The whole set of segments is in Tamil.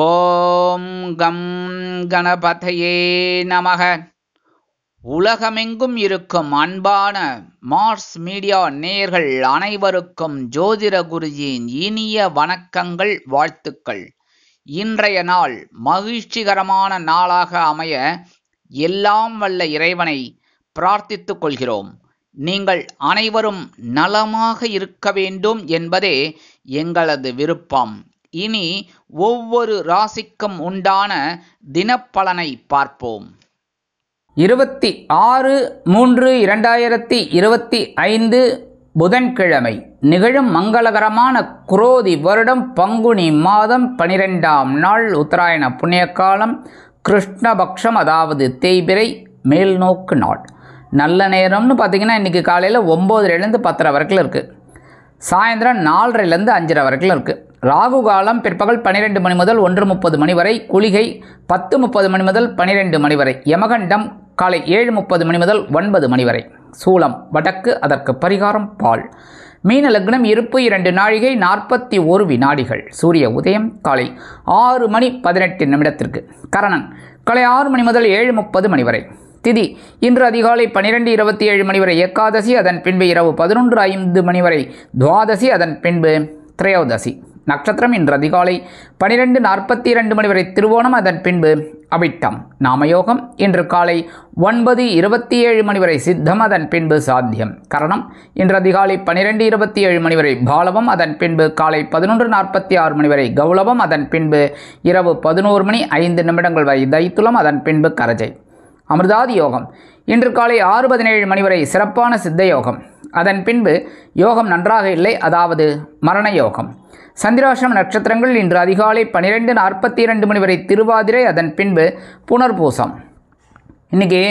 ஓம் கம் கணபதையே நமக. உலகமெங்கும் இருக்கும் அன்பான மார்ஸ் மீடியா நேயர்கள் அனைவருக்கும் ஜோதிட குருஜியின் இனிய வணக்கங்கள், வாழ்த்துக்கள். இன்றைய நாள் மகிழ்ச்சிகரமான நாளாக அமைய எல்லாம் வல்ல இறைவனை பிரார்த்தித்துக் கொள்கிறோம். நீங்கள் அனைவரும் நலமாக இருக்க வேண்டும் என்பதே எங்களது விருப்பம். இனி ஒவ்வொரு ராசிக்கும் உண்டான தினப்பலனை பார்ப்போம். 26/3/2025 புதன்கிழமை நிகழும் மங்களகரமான குரோதி வருடம் பங்குனி மாதம் 12ஆம் நாள் உத்தராயண புண்ணியகாலம் கிருஷ்ணபக்ஷம், அதாவது தேய்பிறை மேல்நோக்கு நாள். நல்ல நேரம்னு பார்த்தீங்கன்னா இன்றைக்கி காலையில் 9:00லேருந்து 10:30 வரைக்கும் இருக்குது. சாயந்தரம் 4:30லேருந்து 5:30 வரைக்கும் இருக்குது. ராகு காலம் பிற்பகல் 12 மணி முதல் 1:30 மணி வரை. குளிகை 10:30 மணி முதல் 12 மணி வரை. யமகண்டம் காலை 7:30 மணி முதல் 9 மணி வரை. சூலம் வடக்கு, அதற்கு பரிகாரம் பால். மீன லக்னம் இருப்பு 2 நாழிகை 41 வினாடிகள். சூரிய உதயம் காலை 6:18 கரணன் காலை 6 மணி முதல் 7:30 மணி வரை. திதி இன்று அதிகாலை 12:27 மணி வரை ஏகாதசி, அதன் பின்பு இரவு 11:05 மணி வரை துவாதசி, அதன் பின்பு திரையோதசி. நட்சத்திரம் இன்று அதிகாலை 12:42 மணி வரை திருவோணம், அதன் பின்பு அவிட்டம். நாமயோகம் இன்று காலை 9:27 மணி வரை சித்தம், அதன் பின்பு சாத்தியம். கரணம் இன்று அதிகாலை 12:27 மணி வரை பாலவம், அதன் பின்பு காலை 11:46 மணி வரை கௌளவம், அதன் பின்பு இரவு 11:05 வரை தைத்துலம், அதன் பின்பு கரஜை. அமிர்தாதி யோகம் இன்று காலை 6:17 மணி வரை சிறப்பான சித்த யோகம், அதன் பின்பு யோகம் நன்றாக இல்லை, அதாவது மரண யோகம். சந்திராஷ்டம நட்சத்திரங்கள் இன்று அதிகாலை 12:42 மணி வரை திருவாதிரை, அதன் பின்பு புனர்பூசம். இன்றைக்கி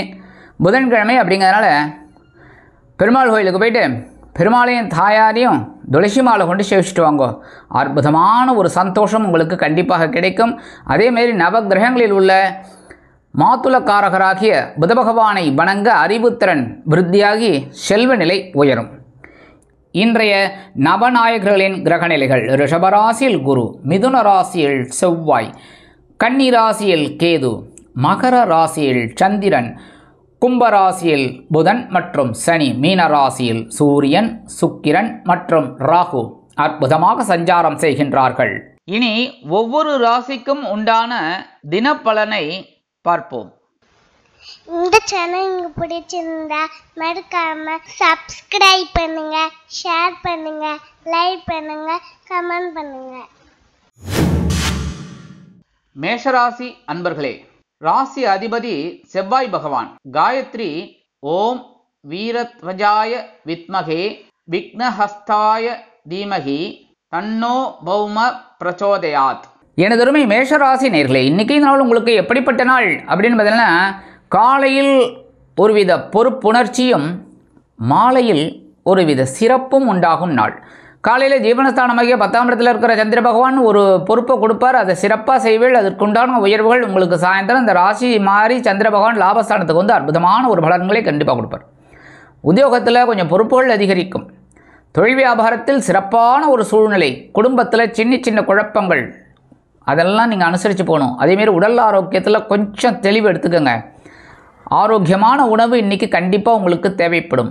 புதன்கிழமை அப்படிங்கிறதுனால பெருமாள் கோயிலுக்கு போயிட்டு பெருமாளையும் தாயாரையும் துளசி மாலை கொண்டு சேவிச்சுட்டு வாங்கோ. அற்புதமான ஒரு சந்தோஷம் உங்களுக்கு கண்டிப்பாக கிடைக்கும். அதேமாரி நவகிரகங்களில் உள்ள மாத்துலக்காரகராகிய புத பகவானை வணங்க அறிவுத்திறன் விருத்தியாகி செல்வ நிலை உயரும். இன்றைய நவநாயகர்களின் கிரகநிலைகள்: ரிஷபராசியில் குரு, மிதுன ராசியில் செவ்வாய், கன்னி ராசியில் கேது, மகர ராசியில் சந்திரன், கும்பராசியில் புதன் மற்றும் சனி, மீன ராசியில் சூரியன், சுக்கிரன் மற்றும் ராகு அற்புதமாக சஞ்சாரம் செய்கின்றார்கள். இனி ஒவ்வொரு ராசிக்கும் உண்டான தினப்பலனை பார்ப்போம். இந்த சேனல் உங்களுக்கு பிடிச்சிருந்தா மறக்காம சப்ஸ்கிரைப் பண்ணுங்க, ஷேர் பண்ணுங்க, லைக் பண்ணுங்க, கமெண்ட் பண்ணுங்க. மேஷராசி அன்பர்களே, ராசி அதிபதி செவ்வாய் பகவான். காயத்ரி ஓம் வீரத்வஜாய வித்மகே விக்னஹஸ்தாய தீமகி தன்னோ பௌம பிரச்சோதயாத். எனதருமை மேஷராசி நேயர்களே, இன்றைக்கி நாள் உங்களுக்கு எப்படிப்பட்ட நாள் அப்படின்னு பார்த்தீங்கன்னா, காலையில் ஒருவித பொறுப்புணர்ச்சியும் மாலையில் ஒருவித சிறப்பும் உண்டாகும் நாள். காலையில் ஜீவனஸ்தானமாகிய 10ஆம் இடத்துல இருக்கிற சந்திர பகவான் ஒரு பொறுப்பை கொடுப்பார், அதை சிறப்பாக செய்வேள். அதற்குண்டான உயர்வுகள் உங்களுக்கு சாயந்தரம் இந்த ராசி மாறி சந்திர பகவான் லாபஸ்தானத்துக்கு வந்து அற்புதமான ஒரு பலன்களை கண்டிப்பாக கொடுப்பார். உத்தியோகத்தில் கொஞ்சம் பொறுப்புகள் அதிகரிக்கும். தொழில் வியாபாரத்தில் சிறப்பான ஒரு சூழ்நிலை. குடும்பத்தில் சின்ன சின்ன குழப்பங்கள் அதெல்லாம் நீங்கள் அனுசரித்து போகணும். அதேமாரி உடல் ஆரோக்கியத்தில் கொஞ்சம் தெளிவு எடுத்துக்கோங்க. ஆரோக்கியமான உணவு இன்றைக்கி கண்டிப்பாக உங்களுக்கு தேவைப்படும்.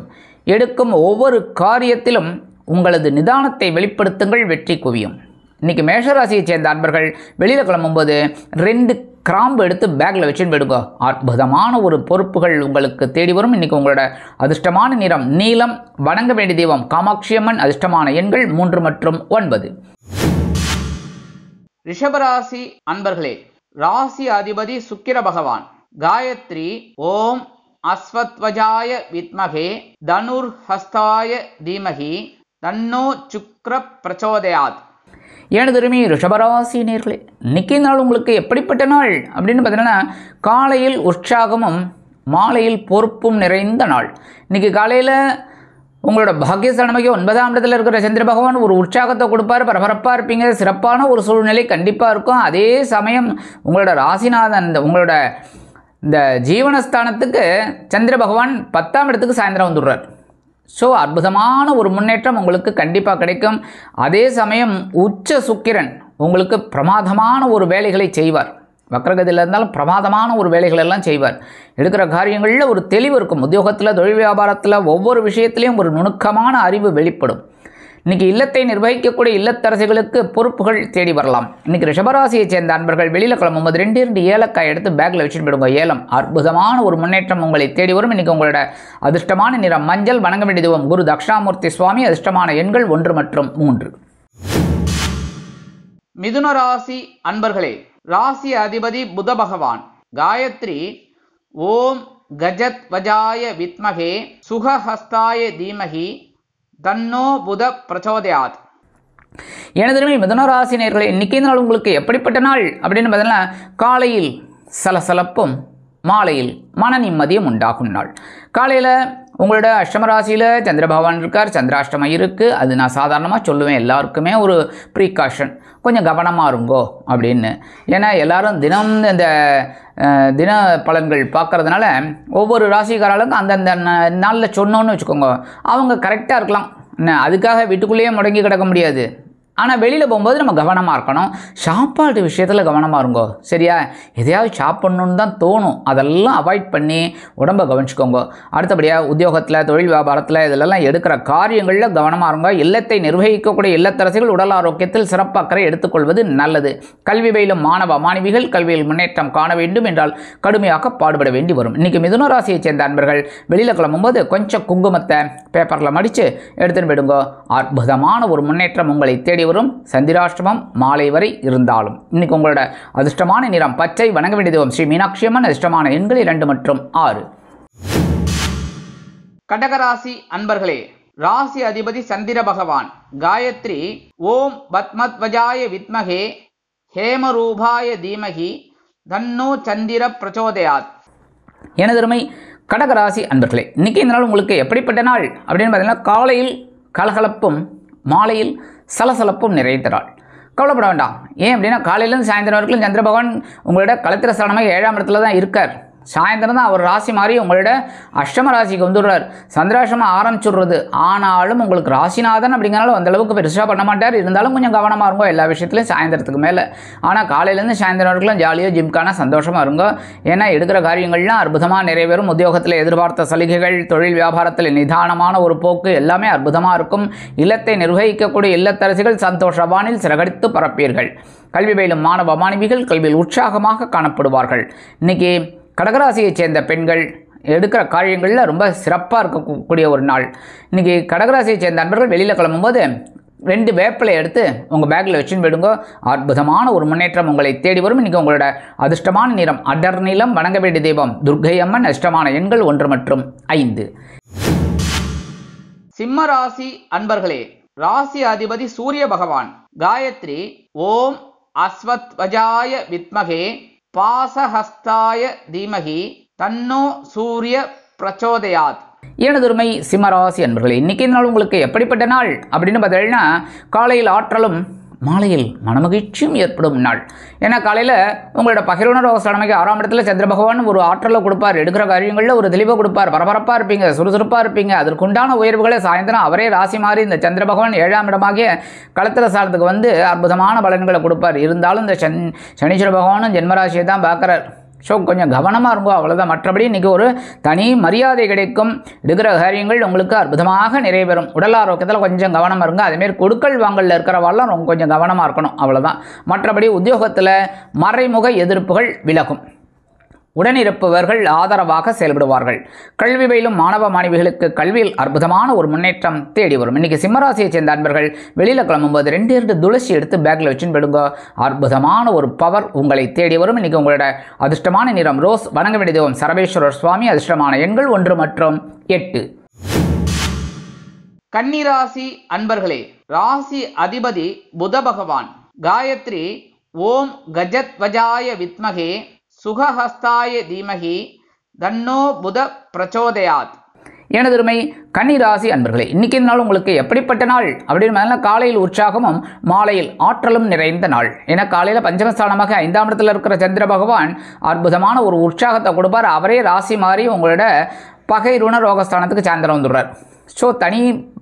எடுக்கும் ஒவ்வொரு காரியத்திலும் உங்களது நிதானத்தை வெளிப்படுத்துங்கள், வெற்றி குவியும். இன்றைக்கி மேஷராசியை சேர்ந்த அன்பர்கள் வெளியில் கிளம்பும்போது 2 கிராம்பு எடுத்து பேக்கில் வச்சுன்னு போயிடுங்க. அற்புதமான ஒரு பொறுப்புகள் உங்களுக்கு தேடி வரும். இன்றைக்கி உங்களோட அதிர்ஷ்டமான நிறம் நீலம். வணங்க வேண்டிய தெய்வம் காமாட்சியம்மன். அதிர்ஷ்டமான எண்கள் 3 மற்றும் 9. ரிஷபராசி அன்பர்களே, ராசி அதிபதி சுக்கிர பகவான். காயத்ரி ஓம் அஸ்வத்வஜாய வித்மகே தனுர்ஹஸ்தாய தீமகி தன்னோ சுக்ர பிரச்சோதயாத். எனதருமை ரிஷபராசி நேயர்களே, இன்னைக்கு நாள் உங்களுக்கு எப்படிப்பட்ட நாள் அப்படின்னு பார்த்தீங்கன்னா, காலையில் உற்சாகமும் மாலையில் பொறுப்பும் நிறைந்த நாள். இன்றைக்கி காலையில் உங்களோட பாக்கியஸ்தானமாகிய 9ஆம் இடத்துல இருக்கிற சந்திர பகவான் ஒரு உற்சாகத்தை கொடுப்பார். பரபரப்பாக இருப்பீங்க. சிறப்பான ஒரு சூழ்நிலை கண்டிப்பாக இருக்கும். அதே சமயம் உங்களோட ராசிநாதன் உங்களோட இந்த ஜீவனஸ்தானத்துக்கு சந்திர பகவான் 10ஆம் இடத்துக்கு சாயந்தரம் வந்துடுறார். ஸோ அற்புதமான ஒரு முன்னேற்றம் உங்களுக்கு கண்டிப்பாக கிடைக்கும். அதே சமயம் உச்ச சுக்கிரன் உங்களுக்கு பிரமாதமான ஒரு வேலைகளை செய்வார். வக்ரகதியில் இருந்தாலும் பிரமாதமான ஒரு வேலைகள் எல்லாம் செய்வார். எடுக்கிற காரியங்களில் ஒரு தெளிவு இருக்கும். உத்தியோகத்தில், தொழில் வியாபாரத்தில் ஒவ்வொரு விஷயத்திலையும் ஒரு நுணுக்கமான அறிவு வெளிப்படும். இன்றைக்கி இல்லத்தை நிர்வகிக்கக்கூடிய இல்லத்தரசிகளுக்கு பொறுப்புகள் தேடி வரலாம். இன்றைக்கி ரிஷபராசியை சேர்ந்த அன்பர்கள் வெளியில் கிளம்பும்போது 2 ஏலக்காய் எடுத்து பேக்கில் வச்சுட்டு போயிடுங்க. ஏலம் அற்புதமான ஒரு முன்னேற்றம் உங்களை தேடி வரும். இன்றைக்கி உங்களோட அதிர்ஷ்டமான நிறம் மஞ்சள். வணங்க வேண்டிய தெய்வம் குரு தட்சிணாமூர்த்தி சுவாமி. அதிர்ஷ்டமான எண்கள் 1 மற்றும் 3. மிதுன ராசி அன்பர்களே, ராசி அதிபதி புத பகவான். காயத்ரி ஓம் கஜத் வஜாய வித்மகே சுகஹஸ்தாய தீமகி தன்னோ புத பிரச்சோதயாத். எனது மிதுன ராசி நேயர்களே, இன்னைக்கு நாள் உங்களுக்கு எப்படிப்பட்ட நாள் அப்படின்னு பார்த்தீங்கன்னா, காலையில் சலசலப்பும் மாலையில் மன நிம்மதியும் உண்டாகும் நாள். காலையில் உங்களோட அஷ்டம ராசியில் சந்திர பகவான் இருக்கார். சந்திராஷ்டமம் இருக்குது. அது நான் சாதாரணமாக சொல்லுவேன், எல்லாருக்குமே ஒரு ப்ரீகாஷன், கொஞ்சம் கவனமாக இருங்கோ அப்படின்னு. ஏன்னா எல்லாரும் தினம் இந்த தின பலன்கள் பார்க்குறதுனால ஒவ்வொரு ராசிக்காரர்களுக்கும் அந்தந்த நாளில் சொன்னோன்னு வச்சுக்கோங்க, அவங்க கரெக்டாக இருக்கலாம். அதுக்காக வீட்டுக்குள்ளேயே முடங்கி கிடக்க முடியாது. ஆனால் வெளியில் போகும்போது நம்ம கவனமாக இருக்கணும். சாப்பாடு விஷயத்தில் கவனமாக இருங்கோ, சரியா? எதையாவது சாப்பிட்ணுன்னு தான் தோணும், அதெல்லாம் அவாய்ட் பண்ணி உடம்பை கவனிச்சுக்கோங்க. அடுத்தபடியாக உத்தியோகத்தில், தொழில் வியாபாரத்தில் இதிலெல்லாம் எடுக்கிற காரியங்களில் கவனமாக இருங்க. இல்லத்தை நிர்வகிக்கக்கூடிய இல்லத்தரசிகள் உடல் ஆரோக்கியத்தில் சிறப்பு அக்கறை எடுத்துக்கொள்வது நல்லது. கல்வி பயிலும் மாணவ மாணவிகள் கல்வியில் முன்னேற்றம் காண வேண்டும் என்றால் கடுமையாக பாடுபட வேண்டி வரும். இன்றைக்கி மிதுன ராசியை சேர்ந்த அன்பர்கள் வெளியில் கிளம்பும்போது கொஞ்சம் குங்குமத்தை பேப்பரில் மடித்து எடுத்துன்னு போயிடுங்க. அற்புதமான ஒரு முன்னேற்றம் உங்களை தேடி வரும். சந்திராஷ்டமம் மாலை வரை இருந்தாலும் இன்னைக்கு உங்களோட அதிர்ஷ்டமான நிறம் பச்சை. வணங்க வேண்டிய தெய்வம் ஸ்ரீ மீனாட்சி அம்மன். அதிர்ஷ்டமான எண்கள் 2 மற்றும் 6. கடகராசி அன்பர்களே, ராசி அதிபதி சந்திர பகவான். காயத்ரி ஓம் பத்மத்வஜாய வித்மகே ஹேமரூபாய தீமகி தன்னோ சந்திர பிரச்சோதயாத். எனதருமை கடகராசி அன்பர்களே, இன்னைக்கு இந்த நாள் உங்களுக்கு எப்படிப்பட்ட நாள் அப்படின்னு பார்த்தீங்கன்னா, காலையில் கலகலப்பும் மாலையில் சலசலப்பும் நிறைந்த நாள். கவலைப்பட வேண்டாம். ஏன் அப்படின்னா, காலையிலேருந்து சாயந்தரம் வரைக்கும் சந்திர பகவான் உங்களோட களத்திர ஸ்தானமாக 7ஆம் இடத்துல தான் இருக்கார். சாயந்தரம் தான் அவர் ராசி மாறி உங்களோட அஷ்டம ராசிக்கு வந்துடுறார். சந்திராஷ்டமம் ஆரம்பிச்சுடுறது. ஆனாலும் உங்களுக்கு ராசிநாதன் அப்படிங்கிறனால அந்தளவுக்கு பெருசாக பண்ண மாட்டார். இருந்தாலும் கொஞ்சம் கவனமாக இருங்கோ எல்லா விஷயத்துலையும் சாயந்தரத்துக்கு மேலே. ஆனால் காலையிலேருந்து சாயந்தரம் வரைக்கும் ஜாலியாக ஜிம்கான சந்தோஷமாக இருங்கோ. ஏன்னா எடுக்கிற காரியங்கள்லாம் அற்புதமாக நிறைவேறும். உத்தியோகத்தில் எதிர்பார்த்த சலுகைகள், தொழில் வியாபாரத்தில் நிதானமான ஒரு போக்கு எல்லாமே அற்புதமாக இருக்கும். இல்லத்தை நிர்வகிக்கக்கூடிய இல்லத்தரசிகள் சந்தோஷவானில் சிறகடித்து பரப்பீர்கள். கல்வி பயிலும் மாணவ மாணவிகள் கல்வியில் உற்சாகமாக காணப்படுவார்கள். இன்றைக்கி கடகராசியைச் சேர்ந்த பெண்கள் எடுக்கிற காரியங்களில் ரொம்ப சிறப்பாக இருக்கக்கூடிய ஒரு நாள். இன்றைக்கி கடகராசியைச் சேர்ந்த நண்பர்கள் வெளியில் கிளம்பும்போது 2 வேப்பிலை எடுத்து உங்கள் பேக்கில் வச்சுன்னு போயிடுங்க. அற்புதமான ஒரு முன்னேற்றம் உங்களை தேடி வரும். இன்றைக்கி உங்களோட அதிர்ஷ்டமான நிறம் அடர் நீலம். வணங்க வேண்டிய தெய்வம் துர்க்கை அம்மன். அதிர்ஷ்டமான எண்கள் 1 மற்றும் 5. சிம்ம ராசி அன்பர்களே, ராசி அதிபதி சூரிய பகவான். காயத்ரி ஓம் அஸ்வத்வஜாய வித்மகே பாசஹஸ்தாய தீமகி தன்னோ சூரிய பிரச்சோதயாத். எனதுரிமை சிம்மராசி அன்பர்களே, இன்னைக்கு நாள் உங்களுக்கு எப்படிப்பட்ட நாள் அப்படின்னு பார்த்தீங்கன்னா, காலையில் ஆற்றலும் மாலையில் மனமகிழ்ச்சியும் ஏற்படும் நாள். ஏன்னா காலையில் உங்களோட பகிர்வுணர்வு அவசரமைக்கு 6ஆம் இடத்துல சந்திர பகவான் ஒரு ஆற்றலை கொடுப்பார். எடுக்கிற காரியங்களில் ஒரு தெளிவை கொடுப்பார். பரபரப்பாக இருப்பீங்க, சுறுசுறுப்பாக இருப்பீங்க. அதற்குண்டான உயர்வுகளை சாயந்தரம் அவரே ராசி மாறி இந்த சந்திர பகவான் 7ஆம் இடமாகிய களத்திர ஸ்தானத்துக்கு வந்து அற்புதமான பலன்களை கொடுப்பார். இருந்தாலும் இந்த சனீஸ்வர பகவானும் ஜென்மராசியை தான் பார்க்குறார். ஸோ கொஞ்சம் கவனமாக இருக்கும், அவ்வளோதான். மற்றபடி இன்றைக்கி ஒரு தனி மரியாதை கிடைக்கும். எடுக்கிற காரியங்கள் உங்களுக்கு அற்புதமாக நிறைவேறும். உடல் ஆரோக்கியத்தில் கொஞ்சம் கவனமாக இருங்க. அதேமாரி கொடுக்கல் வாங்கலில் இருக்கிறவாள்லாம் ரொம்ப கொஞ்சம் கவனமாக இருக்கணும், அவ்வளோதான். மற்றபடி உத்தியோகத்தில் மறைமுக எதிர்ப்புகள் விலகும். உடனிருப்பவர்கள் ஆதரவாக செயல்படுவார்கள். கல்வி பயிலும் மாணவ மாணவிகளுக்கு கல்வியில் அற்புதமான ஒரு முன்னேற்றம் தேடி வரும். இன்றைக்கி சிம்மராசியை சேர்ந்த அன்பர்கள் வெளியில் கிளம்பும்போது 2 துளசி எடுத்து பேக்கில் வச்சுன்னு போயிடுங்க. அற்புதமான ஒரு பவர் உங்களை தேடி வரும். இன்றைக்கி உங்களோட அதிர்ஷ்டமான நிறம் ரோஸ். வணங்க வேண்டிய தெய்வம் சரபேஸ்வரர் சுவாமி. அதிர்ஷ்டமான எண்கள் 1 மற்றும் 8. கன்னிராசி அன்பர்களே, ராசி அதிபதி புத பகவான். காயத்ரி ஓம் கஜத்வஜாய வித்மகே சுகஹஸ்தாய தீமகி தன்னோ புத பிரச்சோதயாத். எனதுரிமை கன்னிராசி அன்பர்களே, இன்றைக்கி நாள் உங்களுக்கு எப்படிப்பட்ட நாள் அப்படின்னு காலையில் உற்சாகமும் மாலையில் ஆற்றலும் நிறைந்த நாள். ஏன்னா காலையில் பஞ்சமஸ்தானமாக 5ஆம் இடத்துல இருக்கிற சந்திர பகவான் அற்புதமான ஒரு உற்சாகத்தை கொடுப்பார். அவரே ராசி மாறி உங்களோட பகை ருண ரோகஸ்தானத்துக்கு சாயந்தரம் வந்துடுறார். ஸோ தனி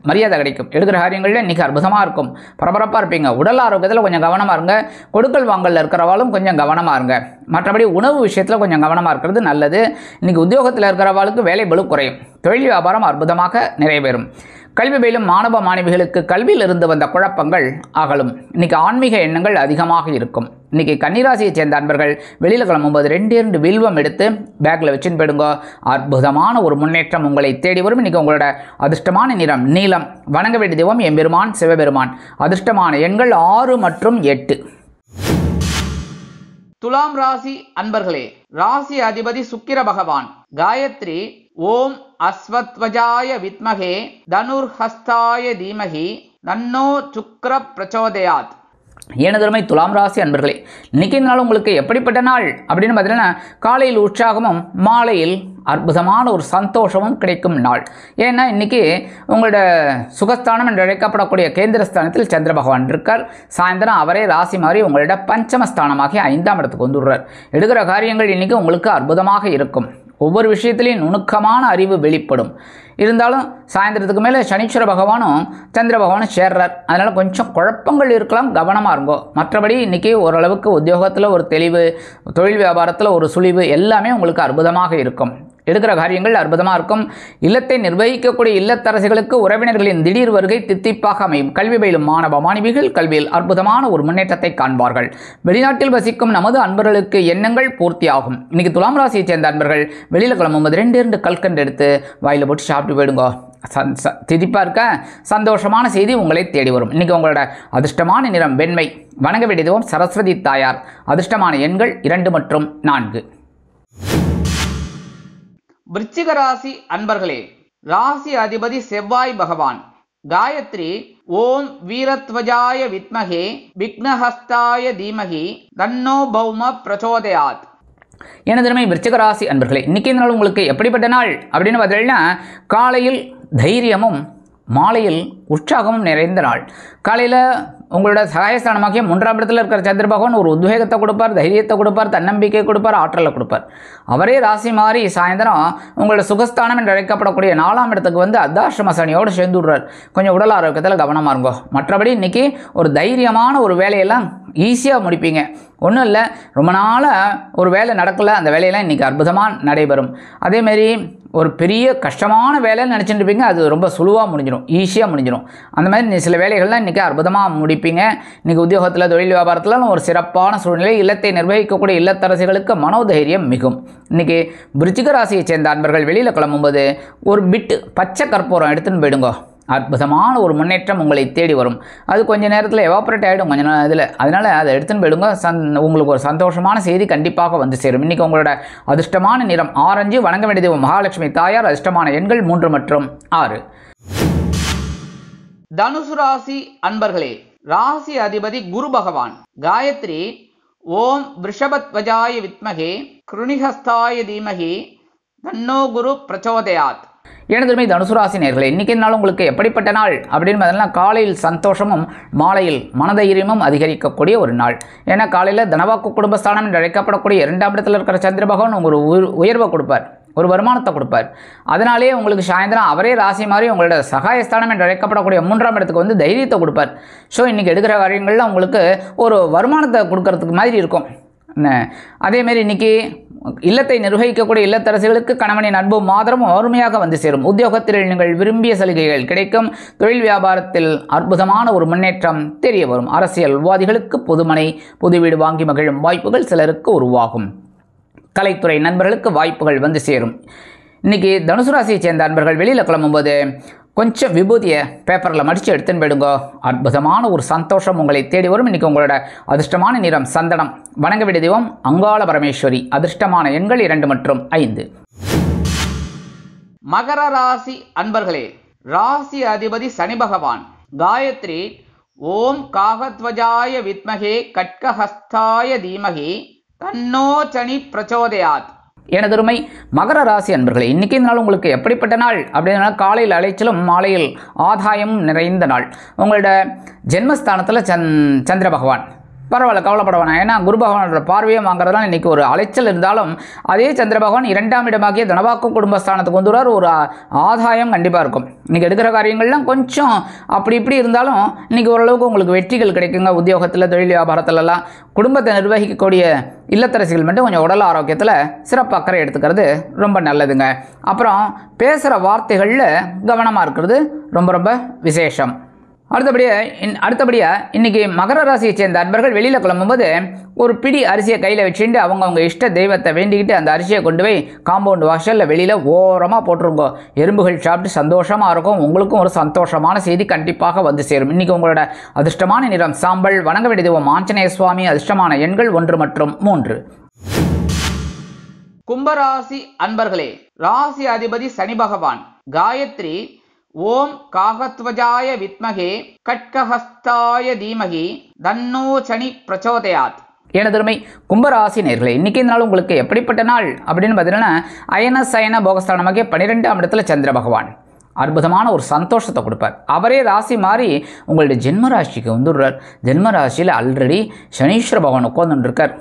மரியாதை கிடைக்கும். எடுக்கிற காரியங்களில் இன்றைக்கி அற்புதமாக இருக்கும். பரபரப்பாக இருப்பீங்க. உடல் ஆரோக்கியத்தில் கொஞ்சம் கவனமாக இருங்க. கொடுக்கல் வாங்கலில் இருக்கிறவாலும் கொஞ்சம் கவனமாக இருங்க. மற்றபடி உணவு விஷயத்தில் கொஞ்சம் கவனமாக இருக்கிறது நல்லது. இன்றைக்கி உத்தியோகத்தில் இருக்கிறவாளுக்கு வேலை பளு குறையும். தொழில் வியாபாரம் அற்புதமாக நிறைவேறும். கல்வி பயிலும் மாணவ மாணவிகளுக்கு கல்வியில் இருந்து வந்த குழப்பங்கள் அகலும். இன்றைக்கி ஆன்மீக எண்ணங்கள் அதிகமாக இருக்கும். இன்றைக்கி கன்னிராசியை சேர்ந்த அன்பர்கள் வெளியில் கிளம்பும்போது 2 வில்வம் எடுத்து பேக்கில் வச்சுன்னு போயிடுங்க. அற்புதமான ஒரு முன்னேற்றம் உங்களை தேடி வரும். இன்றைக்கி உங்களோட அதிர்ஷ்டமான நிறம் நீலம். வணங்க வேண்டிய தெய்வம் எம்பெருமான் சிவபெருமான். அதிர்ஷ்டமான எண்கள் 6 மற்றும் 8. துலாம் ராசி அன்பர்களே, ராசி அதிபதி சுக்கிர பகவான். காயத்ரி ஓம் அஸ்வத்வஜாய வித்மகே தனுர்ஹஸ்தாய தீமகி தன்னோ சுக்ர பிரச்சோதயாத். ஏனதருமை துலாம் ராசி அன்பர்களே, இன்றைக்கி நாள் உங்களுக்கு எப்படிப்பட்ட நாள் அப்படின்னு பார்த்தீங்கன்னா, காலையில் உற்சாகமும் மாலையில் அற்புதமான ஒரு சந்தோஷமும் கிடைக்கும் நாள். ஏன்னா இன்றைக்கி உங்களோட சுகஸ்தானம் என்று அழைக்கப்படக்கூடிய கேந்திரஸ்தானத்தில் சந்திர பகவான் இருக்கார். சாயந்தரம் அவரே ராசி மாறி உங்களோட பஞ்சமஸ்தானமாகி 5ஆம் இடத்துக்கு வந்துடுறார். எடுக்கிற காரியங்கள் இன்றைக்கி உங்களுக்கு அற்புதமாக இருக்கும். ஒவ்வொரு விஷயத்திலையும் நுணுக்கமான அறிவு வெளிப்படும். இருந்தாலும் சாயந்தரத்துக்கு மேலே சனீஸ்வர பகவானும் சந்திர பகவானும் சேர்றார். அதனால் கொஞ்சம் குழப்பங்கள் இருக்கலாம், கவனமாக இருங்கோ. மற்றபடி இன்றைக்கி ஓரளவுக்கு உத்தியோகத்தில் ஒரு தெளிவு, தொழில் வியாபாரத்தில் ஒரு சுழிவு எல்லாமே உங்களுக்கு அற்புதமாக இருக்கும். எடுக்கிற காரியங்கள் அற்புதமாக இருக்கும். இல்லத்தை நிர்வகிக்கக்கூடிய இல்லத்தரசிகளுக்கு உறவினர்களின் திடீர் வருகை தித்திப்பாக அமையும். கல்வி பயிலும் மாணவ மாணவிகள் கல்வியில் அற்புதமான ஒரு முன்னேற்றத்தை காண்பார்கள். வெளிநாட்டில் வசிக்கும் நமது அன்பர்களுக்கு எண்ணங்கள் பூர்த்தியாகும். இன்னைக்கு துலாம் ராசியை சேர்ந்த அன்பர்கள் வெளியில் கிளம்பும்போது 2 கல்கண்டு எடுத்து வாயில் போட்டு சாப்பிட்டு போயிடுங்க. திதிப்பாக இருக்க சந்தோஷமான செய்தி உங்களை தேடி வரும். இன்றைக்கி உங்களோட அதிர்ஷ்டமான நிறம் வெண்மை. வணங்க வேண்டியதும் சரஸ்வதி தாயார். அதிர்ஷ்டமான எண்கள் 2 மற்றும் 4. விருச்சிக ராசி அன்பர்களே, ராசி அதிபதி செவ்வாய் பகவான். காயத்ரி ஓம் வீரத்வஜாய வித்மகே விக்னஹஸ்தாய தீமகி தன்னோ பௌம பிரச்சோதயாத். எனதிருமை விருச்சிக ராசி அன்பர்களே, இன்றைக்கி நாள் உங்களுக்கு எப்படிப்பட்ட நாள் அப்படின்னு பார்த்தீங்கன்னா, காலையில் தைரியமும் மாலையில் உற்சாகமும் நிறைந்த நாள். காலையில் உங்களோட சகாயஸ்தானமாகிய 3ஆம் இடத்துல இருக்கிற சந்திர பகவான் ஒரு உத்வேகத்தை கொடுப்பார், தைரியத்தை கொடுப்பார், தன்னம்பிக்கை கொடுப்பார், ஆற்றலை கொடுப்பார். அவரே ராசி மாறி சாயந்தரம் உங்களோட சுகஸ்தானம் என்று அழைக்கப்படக்கூடிய 4ஆம் இடத்துக்கு வந்து அர்த்தாஷ்டம சனியோடு சேர்ந்து விடுறார். கொஞ்சம் உடல் ஆரோக்கியத்தில் கவனமாக இருங்கோ. மற்றபடி இன்றைக்கி ஒரு தைரியமான ஒரு வேலையெல்லாம் ஈஸியாக முடிப்பீங்க. ஒன்றும் இல்லை, ரொம்ப நாளாக ஒரு வேலை நடக்கலை, அந்த வேலையெல்லாம் இன்றைக்கி அற்புதமாக நடைபெறும். அதேமாரி ஒரு பெரிய கஷ்டமான வேலைன்னு நினச்சிட்டு இருப்பீங்க, அது ரொம்ப சுலுவாக முடிஞ்சிடும், ஈஸியாக முடிஞ்சிடும். அந்த மாதிரி சில வேலைகள்லாம் இன்றைக்கி அற்புதமாக முடிப்பீங்க. இன்றைக்கி உத்தியோகத்தில் தொழில் வியாபாரத்தில் ஒரு சிறப்பான சூழ்நிலை. இல்லத்தை நிர்வகிக்கக்கூடிய இல்லத்தரசிகளுக்கு மனோதைரியம் மிகும். இன்றைக்கி விருச்சிக ராசியை சேர்ந்த அன்பர்கள் வெளியில் கிளம்பும்போது ஒரு பிட்டு பச்சை கற்பூரம் எடுத்துன்னு போயிடுங்க. அற்புதமான ஒரு முன்னேற்றம் உங்களை தேடி வரும். அது கொஞ்சம் நேரத்தில் எவாப்ரேட் ஆகிடும் கொஞ்சம் இதில். அதனால் அதை எடுத்துன்னு போயிடுங்க. உங்களுக்கு ஒரு சந்தோஷமான செய்தி கண்டிப்பாக வந்து சேரும். இன்றைக்கி உங்களோட அதிர்ஷ்டமான நிறம் ஆரஞ்சு. வணங்க வேண்டியது மகாலட்சுமி தாயார். அதிர்ஷ்டமான எண்கள் 3 மற்றும் 6. தனுசு ராசி அன்பர்களே, ராசி அதிபதி குரு பகவான். காயத்ரி ஓம் விருஷபத்வஜாய வித்மகே கிருணிஹஸ்தாய தீமகி தன்னோ குரு பிரச்சோதயாத். எனதுமே தனுசு ராசி நேயர்களே, இன்றைக்கி நாள் உங்களுக்கு எப்படிப்பட்ட நாள் அப்படின்னு பார்த்தீங்கன்னா, காலையில் சந்தோஷமும் மாலையில் மனதைரியமும் அதிகரிக்கக்கூடிய ஒரு நாள். ஏன்னா காலையில் தனவாக்கு குடும்பஸ்தானம் என்று அழைக்கப்படக்கூடிய 2ஆம் இடத்தில் இருக்கிற சந்திர பகவான் உங்களுக்கு ஒரு உயர்வை கொடுப்பார், ஒரு வருமானத்தை கொடுப்பார். அதனாலே உங்களுக்கு சாயந்தரம் அவரே ராசி மாதிரி உங்களோட சகாயஸ்தானம் என்று அழைக்கப்படக்கூடிய 3ஆம் இடத்துக்கு வந்து தைரியத்தை கொடுப்பார். ஸோ இன்றைக்கி எடுக்கிற காரியங்கள்லாம் உங்களுக்கு ஒரு வருமானத்தை கொடுக்கறதுக்கு மாதிரி இருக்கும். அதேமாரி இன்றைக்கி இல்லத்தை நிர்வகிக்கக்கூடிய இல்லத்தரசிகளுக்கு கணவனின் அன்பும் ஆதரவும் அருமையாக வந்து சேரும். உத்தியோகத்தில் நீங்கள் விரும்பிய சலுகைகள் கிடைக்கும். தொழில் வியாபாரத்தில் அற்புதமான ஒரு முன்னேற்றம் தெரிய வரும். அரசியல்வாதிகளுக்கு பொதுமனை புது வீடு வாங்கி மகிழும் வாய்ப்புகள் சிலருக்கு உருவாகும். கலைத்துறை நண்பர்களுக்கு வாய்ப்புகள் வந்து சேரும். இன்றைக்கி தனுசு ராசியை சேர்ந்த அன்பர்கள் வெளியில் கிளம்பும்போது கொஞ்சம் விபூதியை பேப்பரில் மடித்து எடுத்துன்னு போயிடுங்க. அற்புதமான ஒரு சந்தோஷம் உங்களை தேடி வரும். இன்றைக்கி உங்களோட அதிர்ஷ்டமான நிறம் சந்தனம். வணங்க வேண்டிய தெய்வம் அங்காள பரமேஸ்வரி. அதிர்ஷ்டமான எண்கள் 2 மற்றும் 5. மகர ராசி அன்பர்களே, ராசி அதிபதி சனி பகவான். காயத்ரி ஓம் காகத்வஜாய வித்மகே கட்கஹஸ்தாய தீமகி தன்னோ சனி பிரச்சோதயாத். எனதருமை மகர ராசி அன்பர்களே, இன்றைக்கி நாள் உங்களுக்கு எப்படிப்பட்ட நாள் அப்படின்னா, காலையில் அலைச்சலும் மாலையில் ஆதாயமும் நிறைந்த நாள். உங்களோட ஜென்மஸ்தானத்தில் சந்திர பகவான் பரவாயில்ல, கவலைப்பட வேணாம். ஏன்னா குரு பகவானோட பார்வையை வாங்குறதுலாம் இன்றைக்கி ஒரு அலைச்சல் இருந்தாலும் அதே சந்திர பகவான் 2ஆம் இடமாகிய தனவாக்கு குடும்பஸ்தானத்துக்கு வந்துடுவார். ஒரு ஆதாயம் கண்டிப்பாக இருக்கும். இன்றைக்கி எடுக்கிற காரியங்கள்லாம் கொஞ்சம் அப்படி இப்படி இருந்தாலும் இன்றைக்கி ஓரளவுக்கு உங்களுக்கு வெற்றிகள் கிடைக்குங்க. உத்தியோகத்தில், தொழில் வியாபாரத்துலலாம் குடும்பத்தை நிர்வகிக்கக்கூடிய இல்லத்தரசிகள் மட்டும் கொஞ்சம் உடல் ஆரோக்கியத்தில் சிறப்பு அக்கறை எடுத்துக்கிறது ரொம்ப நல்லதுங்க. அப்புறம் பேசுகிற வார்த்தைகளில் கவனமாக இருக்கிறது ரொம்ப ரொம்ப விசேஷம். அடுத்தபடியாக இன்றைக்கி மகர ராசியை சேர்ந்த அன்பர்கள் வெளியில் கிளம்பும்போது ஒரு பிடி அரிசியை கையில் வச்சுட்டு அவங்க இஷ்ட தெய்வத்தை வேண்டிக்கிட்டு அந்த அரிசியை கொண்டு போய் காம்பவுண்ட் வாசலில் வெளியில் ஓரமாக போட்டுருங்கோ. எறும்புகள் சாப்பிட்டு சந்தோஷமாக இருக்கும். உங்களுக்கும் ஒரு சந்தோஷமான செய்தி கண்டிப்பாக வந்து சேரும். இன்றைக்கி உங்களோட அதிர்ஷ்டமான நிறம் சாம்பல். வணங்க வேண்டிய தெய்வம் ஆஞ்சநேய சுவாமி. அதிர்ஷ்டமான எண்கள் 1 மற்றும் 3. கும்பராசி அன்பர்களே, ராசி அதிபதி சனி பகவான். காயத்ரி ஓம் காகத்வஜாய வித்மகே கட்கஹஸ்தாய தீமகி தன்னோ சனி பிரச்சோதயாத். எனதருமை கும்பராசி நேயர்களே, இன்றைக்கி நாள் உங்களுக்கு எப்படிப்பட்ட நாள் அப்படின்னு பார்த்தீங்கன்னா, அயன சயன போகஸ்தானமாகிய 12ஆம் இடத்துல சந்திர பகவான் அற்புதமான ஒரு சந்தோஷத்தை கொடுப்பார். அவரே ராசி மாறி உங்களுடைய ஜென்மராசிக்கு வந்துடுறார். ஜென்மராசியில் ஆல்ரெடி சனீஸ்வர பகவான் உட்காந்துருக்கார்.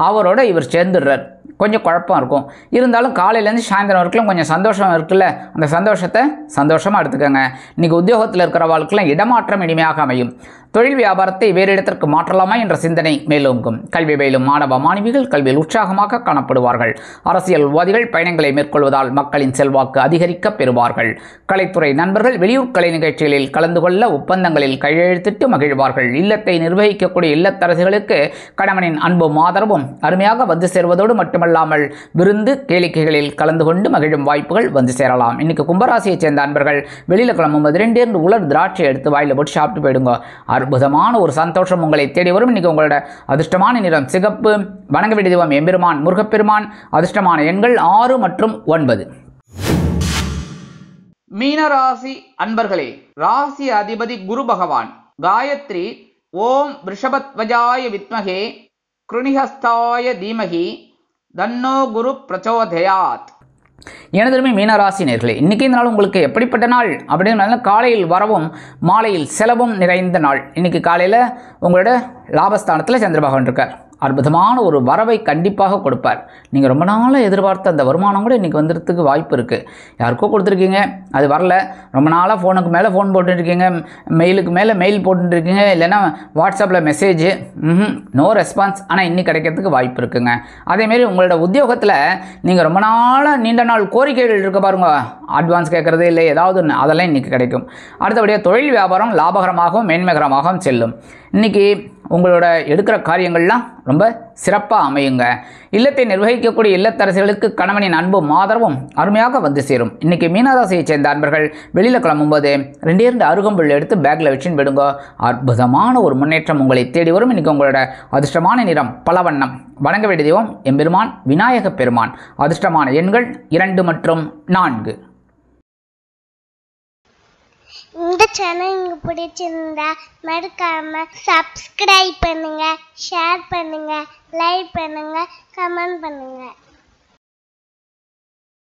அவரோட இவர் சேர்ந்துடுறார். கொஞ்சம் குழப்பம் இருக்கும். இருந்தாலும் காலையிலேருந்து சாயந்தரம் வரைக்கும் கொஞ்சம் சந்தோஷம் இருக்குல்ல, அந்த சந்தோஷத்தை சந்தோஷமாக எடுத்துக்கோங்க. இன்றைக்கி உத்தியோகத்தில் இருக்கிறவர்களுக்கெல்லாம் இடமாற்றம் இனிமையாக அமையும். தொழில் வியாபாரத்தை வேறு இடத்திற்கு மாற்றலாமா என்ற சிந்தனை மேலோங்கும். கல்வி பயிலும் மாணவ மாணவிகள் கல்வியில் உற்சாகமாக காணப்படுவார்கள். அரசியல்வாதிகள் பயணங்களை மேற்கொள்வதால் மக்களின் செல்வாக்கு அதிகரிக்க பெறுவார்கள். கலைத்துறை நண்பர்கள் வெளியூர் கலை நிகழ்ச்சிகளில் கலந்து கொள்ள ஒப்பந்தங்களில் கையெழுத்திட்டு மகிழ்வார்கள். இல்லத்தை நிர்வகிக்கக்கூடிய இல்லத்தரசிகளுக்கு கணவனின் அன்பும் ஆதரவும் அருமையாக வந்து சேர்வதோடு மட்டுமல்லாமல் விருந்து கேளிக்கைகளில் கலந்து கொண்டு மகிழும் வாய்ப்புகள் வந்து சேரலாம். இன்னைக்கு கும்பராசியை சேர்ந்த அன்பர்கள் வெளியில் கிளம்பும்போது 2 உலர் திராட்சை எடுத்து வாயில் போட்டு சாப்பிட்டு போயிடுங்க. அற்புதமான ஒரு சந்தோஷம் உங்களை தேடி வரும். இன்னைக்கு உங்களோட அதிர்ஷ்டமான நிறம் சிகப்பு. வணங்க வேண்டிய தெய்வம் எம்பெருமான் முருகப்பெருமான். அதிர்ஷ்டமான எண்கள் 6 மற்றும் 9. மீனராசி அன்பர்களே, ராசி அதிபதி குரு பகவான். காயத்ரி ஓம் ரிஷபத்வஜாய வித்மகே கிருணிஹஸ்தாய தீமகி தன்னோ குரு பிரச்சோதயாத். எனதுமே மீனராசி நேயர்களே, இன்றைக்கி இந்த நாள் உங்களுக்கு எப்படிப்பட்ட நாள் அப்படின்னு காலையில் வரவும் மாலையில் செலவும் நிறைந்த நாள். இன்றைக்கி காலையில் உங்களோட லாபஸ்தானத்தில் சந்திர பகவான் இருக்கார். அற்புதமான ஒரு வரவை கண்டிப்பாக கொடுப்பார். நீங்கள் ரொம்ப நாளாக எதிர்பார்த்த அந்த வருமானம் கூட இன்றைக்கி வந்துடுறதுக்கு வாய்ப்பு இருக்குது. யாருக்கோ கொடுத்துருக்கீங்க, அது வரல. ரொம்ப நாளாக ஃபோனுக்கு மேலே ஃபோன் போட்டுருக்கீங்க, மெயிலுக்கு மேலே மெயில் போட்டுருக்கீங்க, இல்லைன்னா வாட்ஸ்அப்பில் மெசேஜ் நோ ரெஸ்பான்ஸ். ஆனால் இன்னைக்கு கிடைக்கிறதுக்கு வாய்ப்பு இருக்குங்க. அதேமாரி உங்களோட உத்தியோகத்தில் நீங்கள் ரொம்ப நாளாக நீண்ட நாள் கோரிக்கைகள் இருக்க பாருங்க, அட்வான்ஸ் கேட்குறது இல்லை ஏதாவது ஒன்று, அதெல்லாம் இன்றைக்கி கிடைக்கும். அடுத்தபடியாக தொழில் வியாபாரம் லாபகரமாகவும் மேன்மைகரமாகவும் செல்லும். இன்றைக்கி உங்களோட எடுக்கிற காரியங்கள்லாம் ரொம்ப சிறப்பாக அமையுங்க. இல்லத்தை நிர்வகிக்கக்கூடிய இல்லத்தரசிகளுக்கு கணவனின் அன்பும் ஆதரவும் அருமையாக வந்து சேரும். இன்றைக்கி மீனராசியை சேர்ந்த அன்பர்கள் வெளியில் கிளம்பும்போது 2 அருகம்புல் எடுத்து பேக்கில் வச்சுன்னு விடுங்க. அற்புதமான ஒரு முன்னேற்றம் உங்களை தேடி வரும். இன்றைக்கி உங்களோட அதிர்ஷ்டமான நிறம் பலவண்ணம். வணங்க வேண்டிய தெய்வம் எம்பெருமான் விநாயக பெருமான். அதிர்ஷ்டமான எண்கள் 2 மற்றும் 4. இந்த சேனல் உங்களுக்கு பிடிச்சிருந்தா மறக்காம சப்ஸ்கிரைப் பண்ணுங்க, ஷேர் பண்ணுங்க, லைக் பண்ணுங்க, கமெண்ட் பண்ணுங்க.